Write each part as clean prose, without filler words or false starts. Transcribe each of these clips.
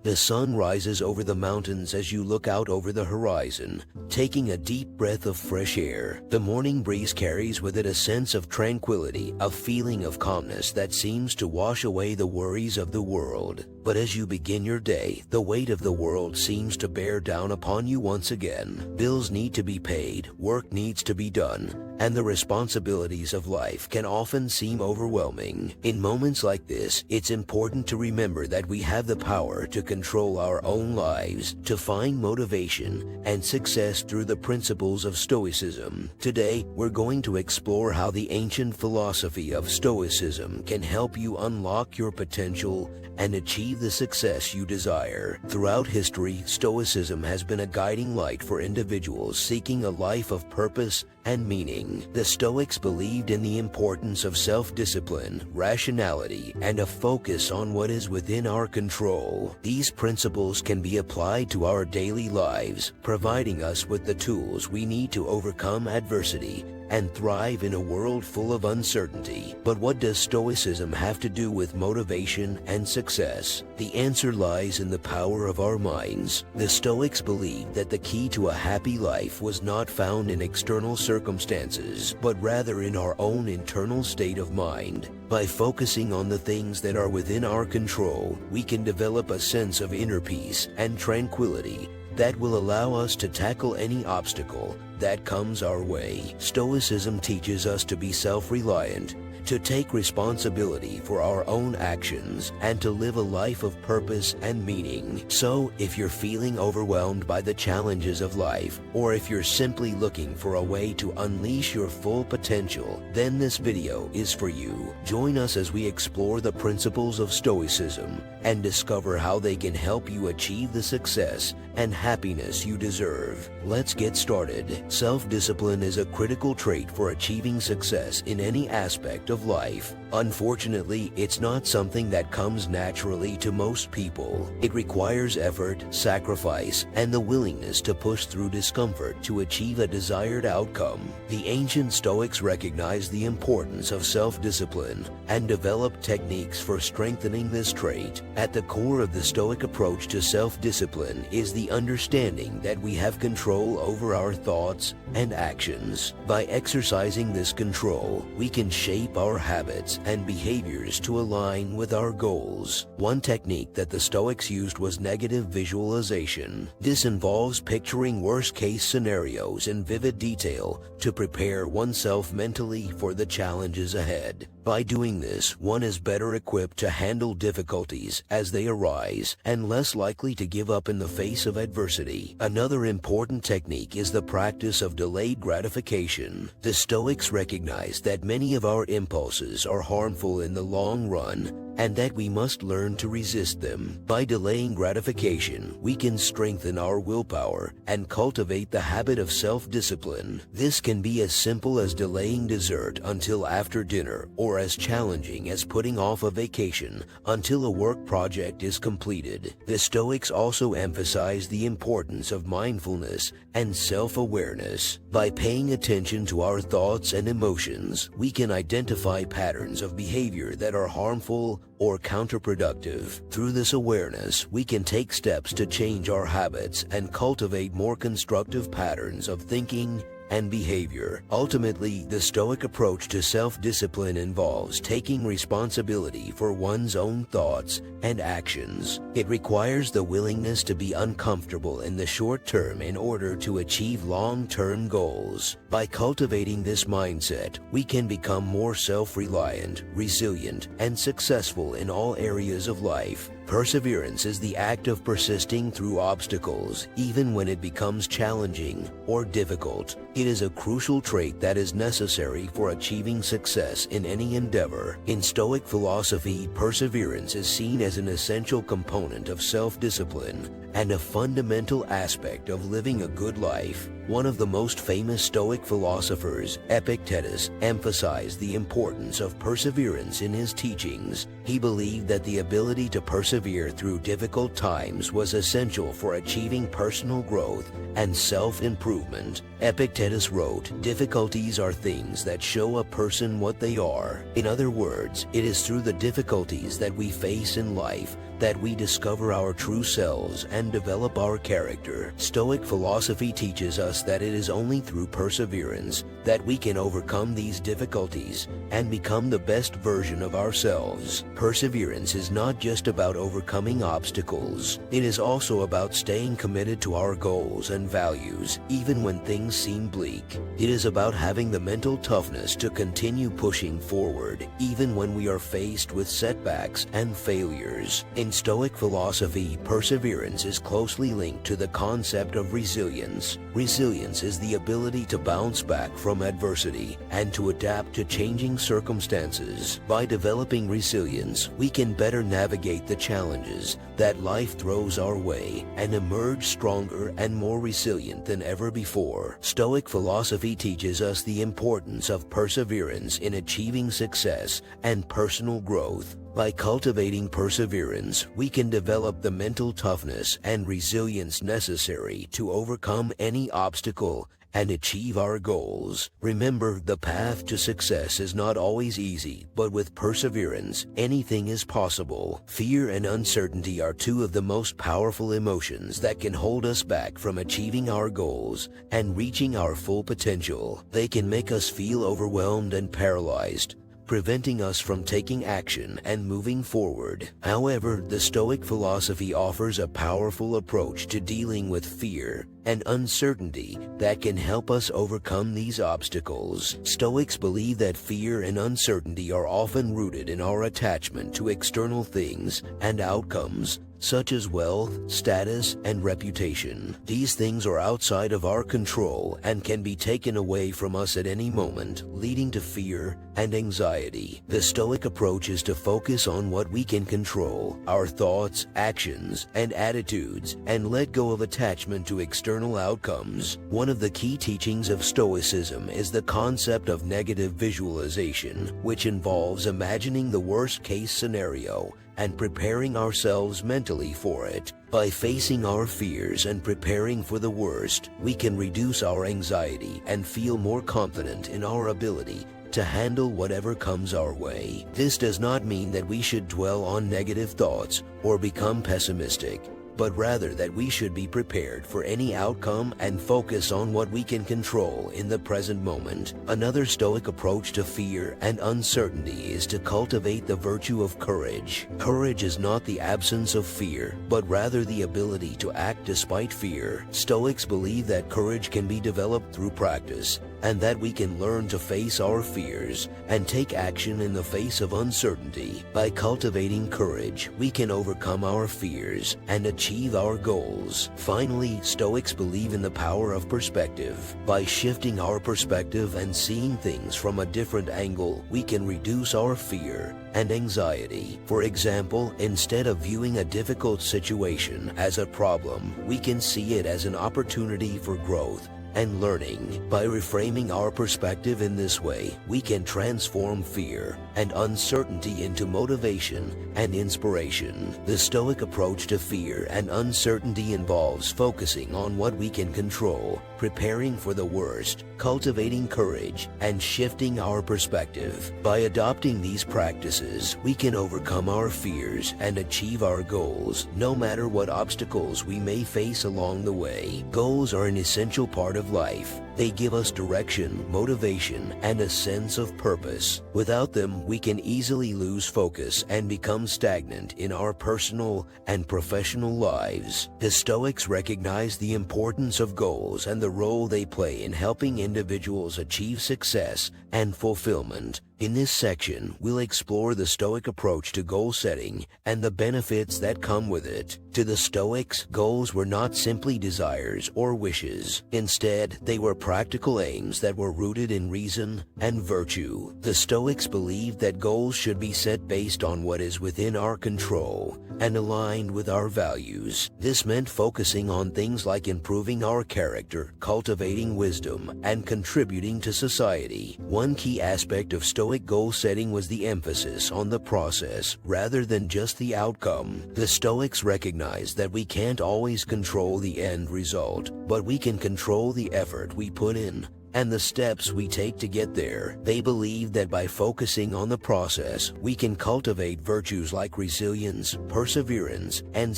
The sun rises over the mountains as you look out over the horizon, taking a deep breath of fresh air. The morning breeze carries with it a sense of tranquility, a feeling of calmness that seems to wash away the worries of the world. But as you begin your day, the weight of the world seems to bear down upon you once again. Bills need to be paid, work needs to be done, and the responsibilities of life can often seem overwhelming. In moments like this, it's important to remember that we have the power to control our own lives, to find motivation and success through the principles of Stoicism. Today, we're going to explore how the ancient philosophy of Stoicism can help you unlock your potential and achieve the success you desire. Throughout history, Stoicism has been a guiding light for individuals seeking a life of purpose and meaning. The Stoics believed in the importance of self-discipline, rationality, and a focus on what is within our control. These principles can be applied to our daily lives, providing us with the tools we need to overcome adversity and thrive in a world full of uncertainty. But what does Stoicism have to do with motivation and success? The answer lies in the power of our minds. The Stoics believed that the key to a happy life was not found in external circumstances, but rather in our own internal state of mind. By focusing on the things that are within our control, we can develop a sense of inner peace and tranquility that will allow us to tackle any obstacle that comes our way. Stoicism teaches us to be self-reliant, to take responsibility for our own actions, and to live a life of purpose and meaning. So, if you're feeling overwhelmed by the challenges of life, or if you're simply looking for a way to unleash your full potential, then this video is for you. Join us as we explore the principles of Stoicism and discover how they can help you achieve the success and happiness you deserve. Let's get started. Self-discipline is a critical trait for achieving success in any aspect of life. Unfortunately, it's not something that comes naturally to most people. It requires effort, sacrifice, and the willingness to push through discomfort to achieve a desired outcome. The ancient Stoics recognized the importance of self-discipline and developed techniques for strengthening this trait. At the core of the Stoic approach to self-discipline is the understanding that we have control over our thoughts and actions. By exercising this control, we can shape our habits and behaviors to align with our goals. One technique that the Stoics used was negative visualization. This involves picturing worst-case scenarios in vivid detail to prepare oneself mentally for the challenges ahead. By doing this, one is better equipped to handle difficulties as they arise and less likely to give up in the face of adversity. Another important technique is the practice of delayed gratification. The Stoics recognize that many of our impulses are harmful in the long run and that we must learn to resist them. By delaying gratification, we can strengthen our willpower and cultivate the habit of self-discipline. This can be as simple as delaying dessert until after dinner, or as challenging as putting off a vacation until a work project is completed. The Stoics also emphasize the importance of mindfulness and self-awareness. By paying attention to our thoughts and emotions, we can identify patterns of behavior that are harmful or counterproductive. Through this awareness, we can take steps to change our habits and cultivate more constructive patterns of thinking and behavior. Ultimately, the Stoic approach to self-discipline involves taking responsibility for one's own thoughts and actions. It requires the willingness to be uncomfortable in the short term in order to achieve long-term goals. By cultivating this mindset, we can become more self-reliant, resilient, and successful in all areas of life. Perseverance is the act of persisting through obstacles, even when it becomes challenging or difficult. It is a crucial trait that is necessary for achieving success in any endeavor. In Stoic philosophy, perseverance is seen as an essential component of self-discipline and a fundamental aspect of living a good life. One of the most famous Stoic philosophers, Epictetus, emphasized the importance of perseverance in his teachings. He believed that the ability to persevere through difficult times was essential for achieving personal growth and self-improvement. Epictetus wrote, "Difficulties are things that show a person what they are." In other words, it is through the difficulties that we face in life that we discover our true selves and develop our character. Stoic philosophy teaches us that it is only through perseverance that we can overcome these difficulties and become the best version of ourselves. Perseverance is not just about overcoming obstacles. It is also about staying committed to our goals and values, even when things seem bleak. It is about having the mental toughness to continue pushing forward, even when we are faced with setbacks and failures. In Stoic philosophy, perseverance is closely linked to the concept of resilience. Resilience is the ability to bounce back from adversity and to adapt to changing circumstances. By developing resilience, we can better navigate the challenges that life throws our way and emerge stronger and more resilient than ever before. Stoic philosophy teaches us the importance of perseverance in achieving success and personal growth. By cultivating perseverance, we can develop the mental toughness and resilience necessary to overcome any obstacle and achieve our goals. Remember, the path to success is not always easy, but with perseverance, anything is possible. Fear and uncertainty are two of the most powerful emotions that can hold us back from achieving our goals and reaching our full potential. They can make us feel overwhelmed and paralyzed, preventing us from taking action and moving forward. However, the Stoic philosophy offers a powerful approach to dealing with fear and uncertainty that can help us overcome these obstacles. Stoics believe that fear and uncertainty are often rooted in our attachment to external things and outcomes, such as wealth, status, and reputation. These things are outside of our control and can be taken away from us at any moment, leading to fear and anxiety. The Stoic approach is to focus on what we can control, our thoughts, actions, and attitudes, and let go of attachment to external outcomes. One of the key teachings of Stoicism is the concept of negative visualization, which involves imagining the worst-case scenario and preparing ourselves mentally for it. By facing our fears and preparing for the worst, we can reduce our anxiety and feel more confident in our ability to handle whatever comes our way. This does not mean that we should dwell on negative thoughts or become pessimistic, but rather that we should be prepared for any outcome and focus on what we can control in the present moment. Another Stoic approach to fear and uncertainty is to cultivate the virtue of courage. Courage is not the absence of fear, but rather the ability to act despite fear. Stoics believe that courage can be developed through practice, and that we can learn to face our fears and take action in the face of uncertainty. By cultivating courage, we can overcome our fears and achieve our goals. Finally, Stoics believe in the power of perspective. By shifting our perspective and seeing things from a different angle, we can reduce our fear and anxiety. For example, instead of viewing a difficult situation as a problem, we can see it as an opportunity for growth and learning. By reframing our perspective in this way, we can transform fear and uncertainty into motivation and inspiration. The Stoic approach to fear and uncertainty involves focusing on what we can control, preparing for the worst, cultivating courage, and shifting our perspective. By adopting these practices, we can overcome our fears and achieve our goals, no matter what obstacles we may face along the way. Goals are an essential part of life. They give us direction, motivation, and a sense of purpose. Without them, we can easily lose focus and become stagnant in our personal and professional lives. The Stoics recognize the importance of goals and the role they play in helping individuals achieve success and fulfillment. In this section, we'll explore the Stoic approach to goal setting and the benefits that come with it. To the Stoics, goals were not simply desires or wishes. Instead, they were practical aims that were rooted in reason and virtue. The Stoics believed that goals should be set based on what is within our control and aligned with our values. This meant focusing on things like improving our character, cultivating wisdom, and contributing to society. One key aspect of Stoic goal setting was the emphasis on the process rather than just the outcome. The Stoics recognized that we can't always control the end result, but we can control the effort we put in and the steps we take to get there. They believe that by focusing on the process, we can cultivate virtues like resilience, perseverance, and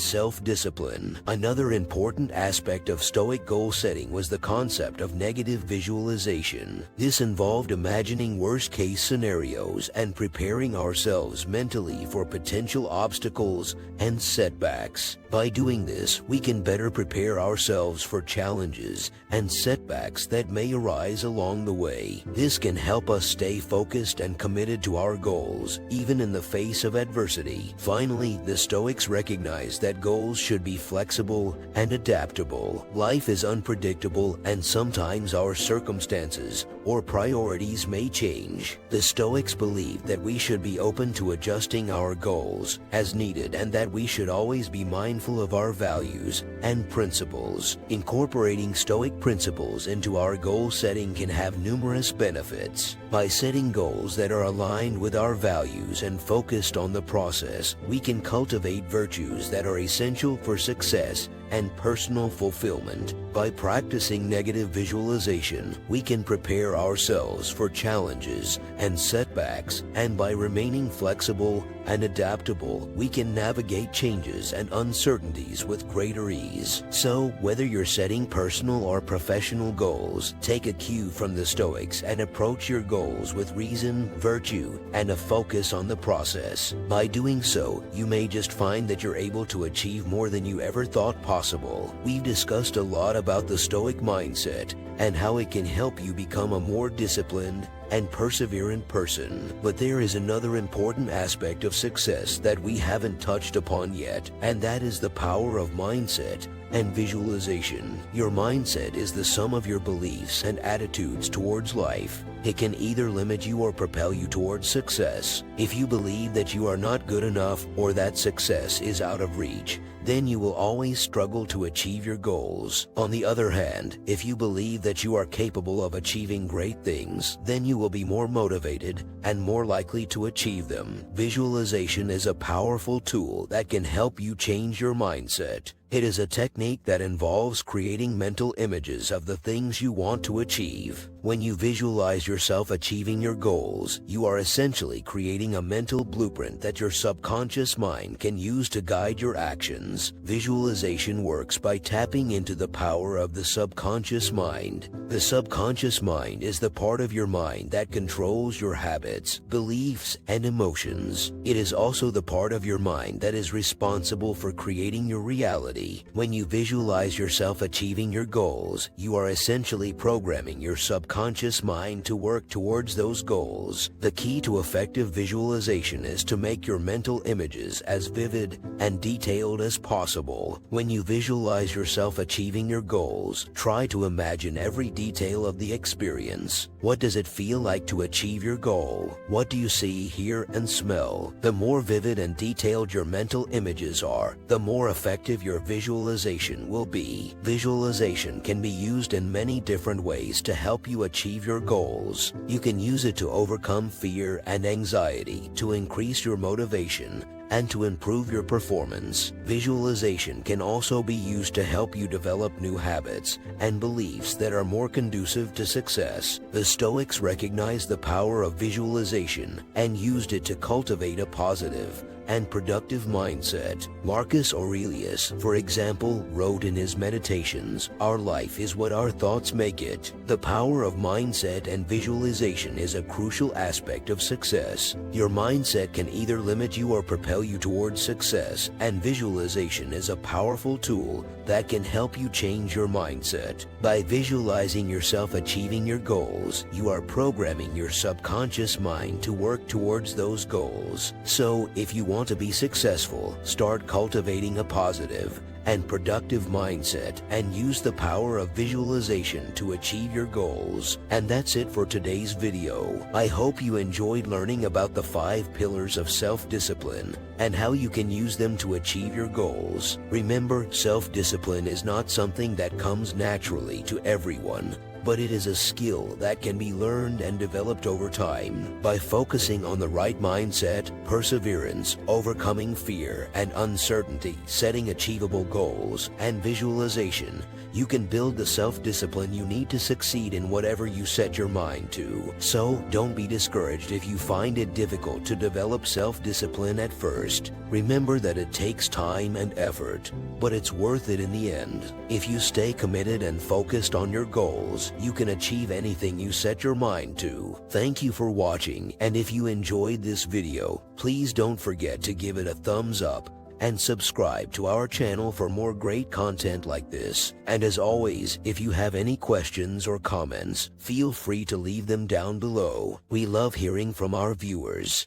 self-discipline. Another important aspect of Stoic goal setting was the concept of negative visualization. This involved imagining worst-case scenarios and preparing ourselves mentally for potential obstacles and setbacks. By doing this, we can better prepare ourselves for challenges and setbacks that may arise along the way. This can help us stay focused and committed to our goals, even in the face of adversity. Finally, the Stoics recognize that goals should be flexible and adaptable. Life is unpredictable, and sometimes our circumstances or priorities may change. The Stoics believe that we should be open to adjusting our goals as needed, and that we should always be mindful of our values and principles. Incorporating Stoic principles into our goal setting can have numerous benefits. By setting goals that are aligned with our values and focused on the process, we can cultivate virtues that are essential for success and personal fulfillment. By practicing negative visualization, we can prepare ourselves for challenges and setbacks, and by remaining flexible and adaptable, we can navigate changes and uncertainties with greater ease. So, whether you're setting personal or professional goals, take a cue from the Stoics and approach your goals with reason, virtue, and a focus on the process. By doing so, you may just find that you're able to achieve more than you ever thought possible. We've discussed a lot about the Stoic mindset and how it can help you become a more disciplined and perseverant person. But there is another important aspect of success that we haven't touched upon yet, and that is the power of mindset and visualization. Your mindset is the sum of your beliefs and attitudes towards life. It can either limit you or propel you towards success. If you believe that you are not good enough or that success is out of reach, then you will always struggle to achieve your goals. On the other hand, if you believe that you are capable of achieving great things, then you will be more motivated and more likely to achieve them. Visualization is a powerful tool that can help you change your mindset. It is a technique that involves creating mental images of the things you want to achieve. When you visualize yourself achieving your goals, you are essentially creating a mental blueprint that your subconscious mind can use to guide your actions. Visualization works by tapping into the power of the subconscious mind. The subconscious mind is the part of your mind that controls your habits, beliefs, and emotions. It is also the part of your mind that is responsible for creating your reality. When you visualize yourself achieving your goals, you are essentially programming your subconscious mind to work towards those goals. The key to effective visualization is to make your mental images as vivid and detailed as possible. When you visualize yourself achieving your goals, try to imagine every detail of the experience. What does it feel like to achieve your goal? What do you see, hear, and smell? The more vivid and detailed your mental images are, the more effective your visualization will be. Visualization can be used in many different ways to help you achieve your goals. You can use it to overcome fear and anxiety, to increase your motivation, and to improve your performance. Visualization can also be used to help you develop new habits and beliefs that are more conducive to success. The Stoics recognized the power of visualization and used it to cultivate a positive and productive mindset. Marcus Aurelius, for example, wrote in his Meditations, "Our life is what our thoughts make it." The power of mindset and visualization is a crucial aspect of success. Your mindset can either limit you or propel you towards success, and visualization is a powerful tool that can help you change your mindset. By visualizing yourself achieving your goals, you are programming your subconscious mind to work towards those goals. So, if you want to be successful, start cultivating a positive and productive mindset and use the power of visualization to achieve your goals. And that's it for today's video. I hope you enjoyed learning about the 5 pillars of self-discipline and how you can use them to achieve your goals. Remember, self-discipline is not something that comes naturally to everyone, but it is a skill that can be learned and developed over time. By focusing on the right mindset, perseverance, overcoming fear and uncertainty, setting achievable goals, and visualization, you can build the self-discipline you need to succeed in whatever you set your mind to. So, don't be discouraged if you find it difficult to develop self-discipline at first. Remember that it takes time and effort, but it's worth it in the end. If you stay committed and focused on your goals, you can achieve anything you set your mind to. Thank you for watching, and if you enjoyed this video, please don't forget to give it a thumbs up and subscribe to our channel for more great content like this. And as always, if you have any questions or comments, feel free to leave them down below. We love hearing from our viewers.